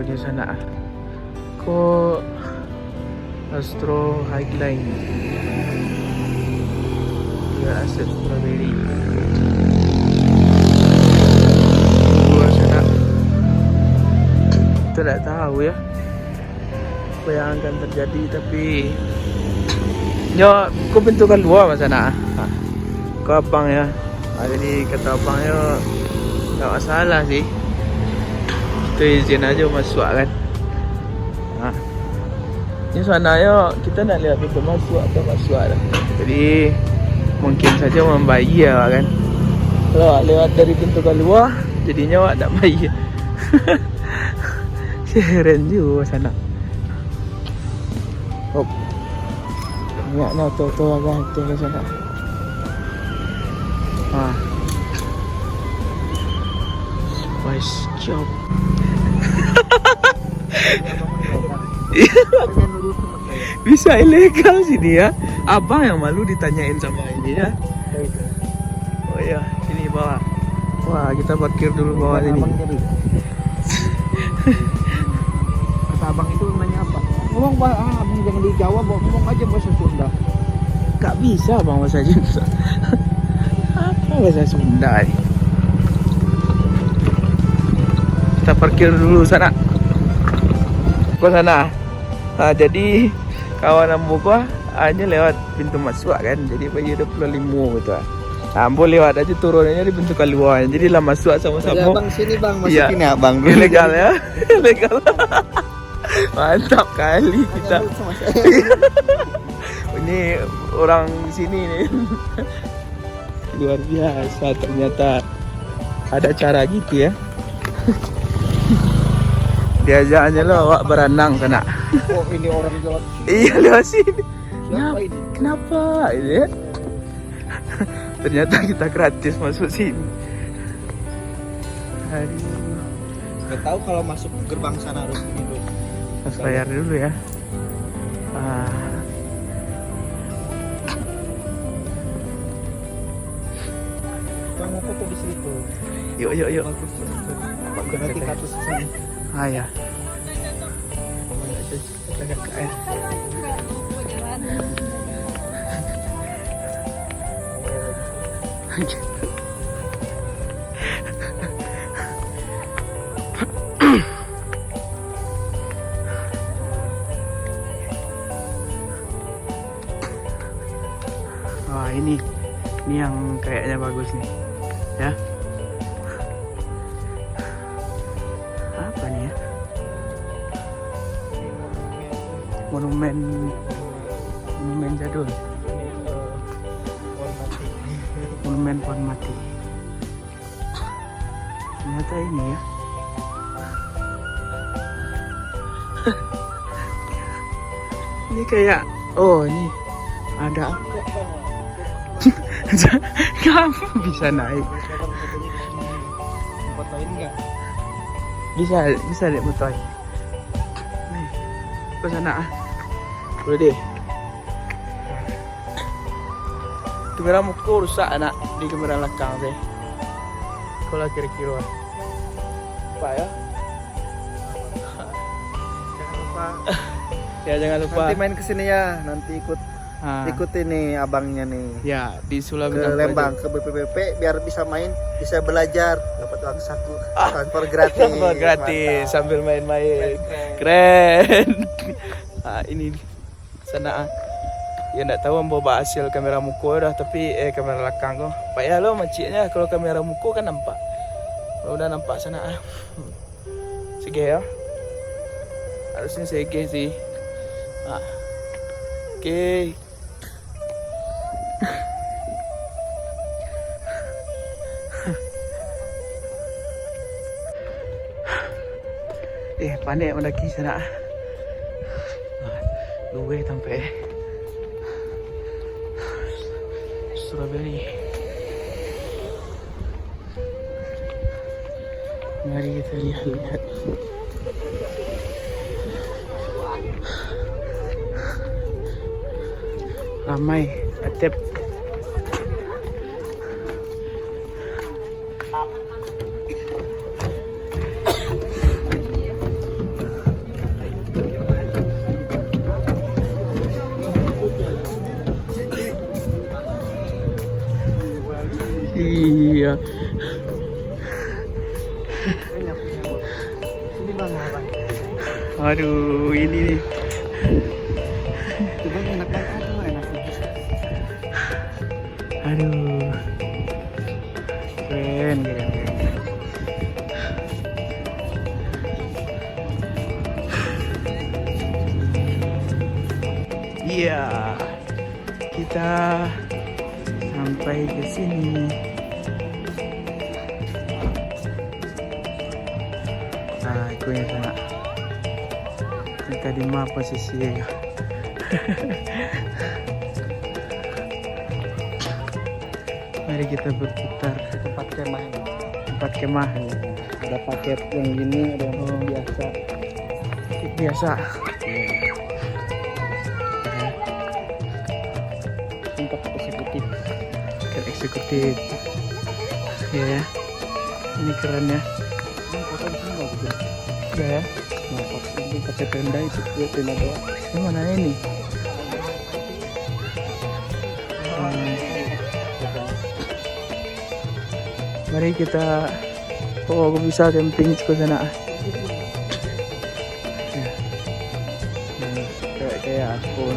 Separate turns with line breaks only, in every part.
Di sana ko Astro Highline ya, aset strawberry gua sana tidak tahu ya apa yang akan terjadi, tapi yo ko pintu kedua mas sana ko abang ya, jadi kata abang yo nggak masalah sih, itu izin aja masuk kan. Nah, ini sana yuk kita nak lihat pintu masuk atau masuk lah. Jadi mungkin saja membayar kan. Kalau lewat dari pintu keluar jadinya wak tak bayar. Keren juga sana. Oh, banyak nak tu agak tu ke sana. Spice job. Bisa ilegal sini ya. Abang yang malu ditanyain sama ini ya. Oh iya, sini bawah. Wah, kita parkir dulu bawah sini.
Kata abang itu nanya apa? Ngomong abang jangan dijawab, ngomong aja bahasa Sunda.
Gak bisa bang bahasa Sunda. Apa bahasa Sunda ini? Kita parkir dulu sana. Ke sana. Nah, jadi kawan ambo gua hanya lewat pintu masuk kan. Jadi bagi 25 gitu. Nah, ambo lewat aja turunnya di pintu keluar. Jadi lah masuk sama-sama.
Bang sini bang, masukin
ya
abang dulu.
Ilegal ya. Ilegal. Mantap kali kita. Ini orang sini nih. Luar biasa ternyata ada cara gitu ya. Diajaknya lo awak berenang sana.
Oh ini orang lewat sini.
Iya lewat sini.
Siapa ini?
Kenapa ini ya? Ternyata kita gratis masuk sini. Aduh.
Gak tahu kalau masuk gerbang sana harus ini dulu.
Harus bayar dulu ya.
Bang mau foto di situ.
Yuk.
Berarti katus sini.
Ya. Wah, ini yang kayaknya bagus nih. Ya. Apa nih ya? Monumen jadul. Monumen pohon mati. Ternyata ini ya. Ini kayak, oh ini ada apa? Kamu bisa naik?
Fotoin nggak?
Bisa deh fotoin. Nih, ke sana ah. Boleh deh. Kamera muka rusak anak di kamera belakang deh. Kalau kira-kira apa ya?
Jangan lupa.
Ya jangan lupa.
Nanti main kesini ya, nanti ikut ini abangnya nih.
Ya di Sulawesi
ke Lembang ke BPPP biar bisa main, bisa belajar, dapat uang saku, transfer gratis.
Transfer gratis sambil main-main. Keren. Nah, ini sana. Ya enggak tahu membawa hasil kamera muka dah, tapi kamera belakang kok. Payah lo maciknya kalau kamera muka kan nampak. Kalau udah nampak sana ah. Sige ya. Harusnya sige sih. Ah. Oke. Pandai mendaki sana. Luwe sampai strawberry. Mari kita lihat-lihat. Ramai, Atep. Iya.
Ini bang apa?
Aduh, ini nih.
Itu bang enak banget, enak.
Aduh. Keren, keren. Iya. Kita sampai ke sini. Nah, aku yang sana. Kita di mana posisinya? Mari kita berputar.
Tempat kemah ini.
Tempat kemah.
Ada paket yang gini, ada yang biasa.
Biasa.
Untuk eksekutif.
Paket eksekutif. Ya, ini keren ya.
Ini foto di sini bagus.
Ya.
Nah, foto ini pakai tenda itu ya, tenda doang.
Ini mana ini? Mari kita. Oh, aku bisa camping ke sana. Ya. Kayak aku.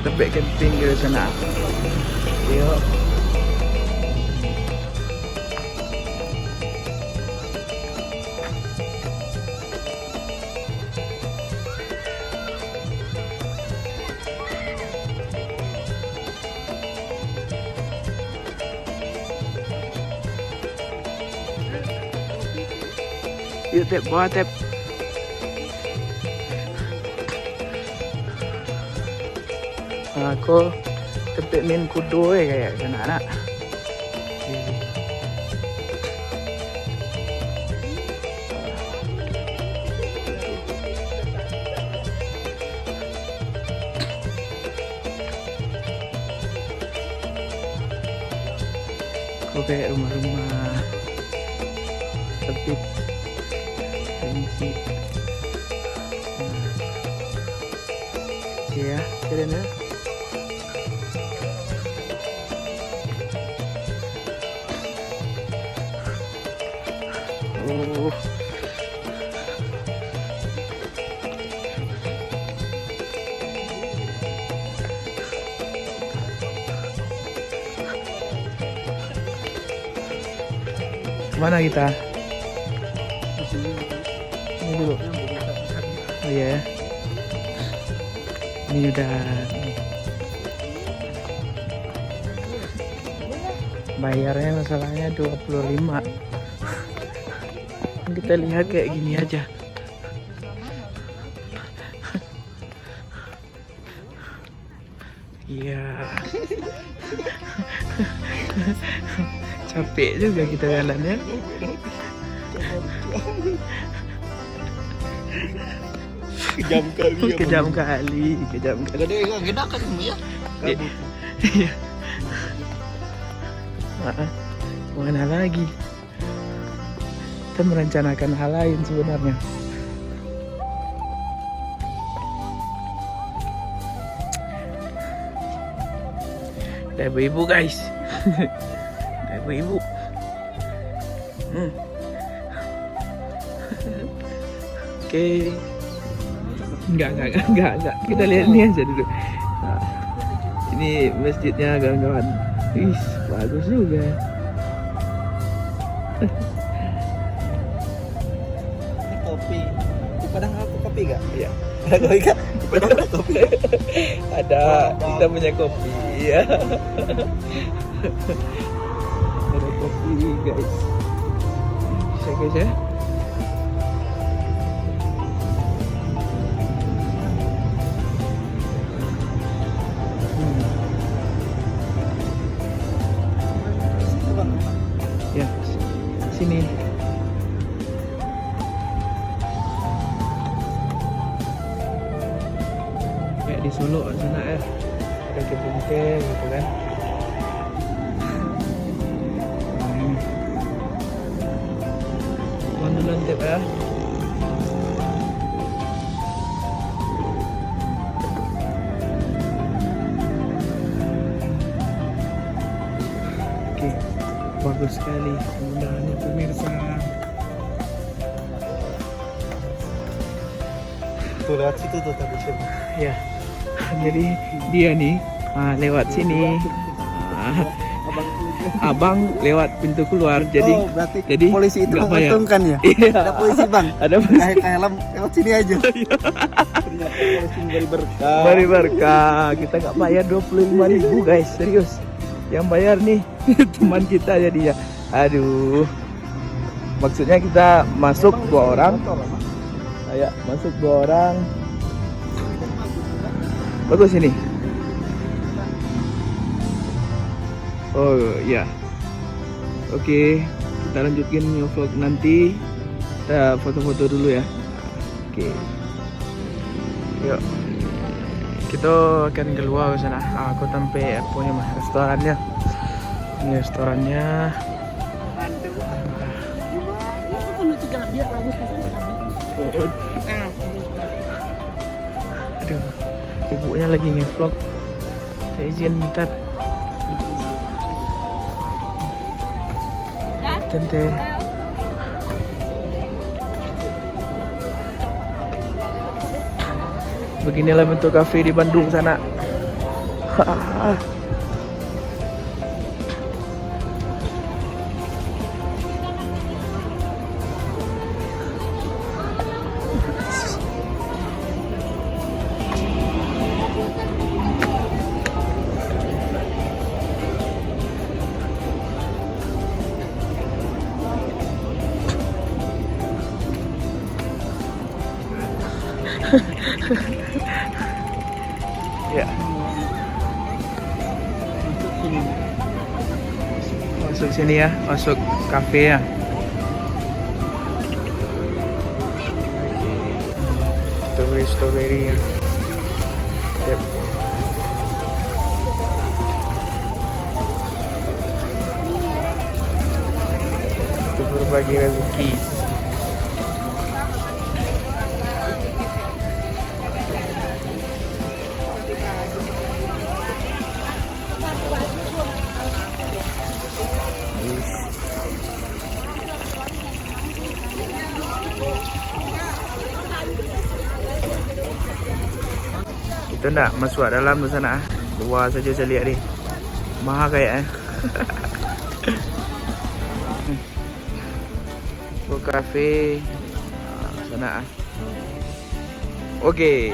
Tapi camping ke sana. Yuk. Yuk Tep, bawa Tep. Aku tepik min kudo kayak sana anak. Kok kayak rumah-rumah tertib. Ini ya, keren ya. Oh. Mana kita? Ini dulu. Oh iya. Ini udah bayarnya masalahnya 25. Kita lihat kayak gini aja. Iya. Capek juga kita jalannya.
Kejam kali ya.
Kejam kali.
Gede kan kamu ya?
Iya. Mana lagi? Kita merencanakan hal lain sebenarnya. Ada ibu-ibu guys. Ada ibu-ibu. Oke. Enggak. Kita lihat ini aja dulu. Nah, ini masjidnya kawan-kawan. Wih, bagus juga.
Ini kopi. Di Padang aku kopi gak?
Iya.
Ada kopi gak? Di Padang ada kopi.
Ada, kita punya kopi ya. Ada kopi guys. Bisa guys ya. sini. Kayak di Solo sana ya, ada kebun-kebun gitu kan. Lantip ya. Oke, bagus sekali pemandangannya pemirsa.
Tuh lewat situ tuh tadi sih.
Ya, jadi dia nih lewat sini. Abang lewat pintu keluar, jadi
berarti
jadi
polisi itu
nggak bayar.
menguntungkan ya?
Iya.
Ada polisi bang.
Ada polisi.
Kayak helm lewat sini aja. Ternyata polisi memberi berkah.
Mari berkah. Kita nggak bayar 25.000 guys, serius. Yang bayar nih teman kita jadinya. Aduh. Maksudnya kita masuk 2 orang. Ya, masuk 2 orang. Bagus ini. Oh ya. Oke, kita lanjutin vlog nanti. Kita foto-foto dulu ya. Oke. Yuk. Kita akan keluar ke sana. Aku sampai punya restorannya. Ini restorannya. Aduh, ibunya lagi nge-vlog. Saya izin bentar. Tante. Beginilah bentuk kafe di Bandung sana. Ya. Masuk sini ya, masuk kafe ya. Strawberry ya. Yep. Itu berbagi rezeki. Itu enggak masuk dalam ke sana. Luar saja saya lihat ni. Mahal kayaknya. Ke kafe sana. Okey.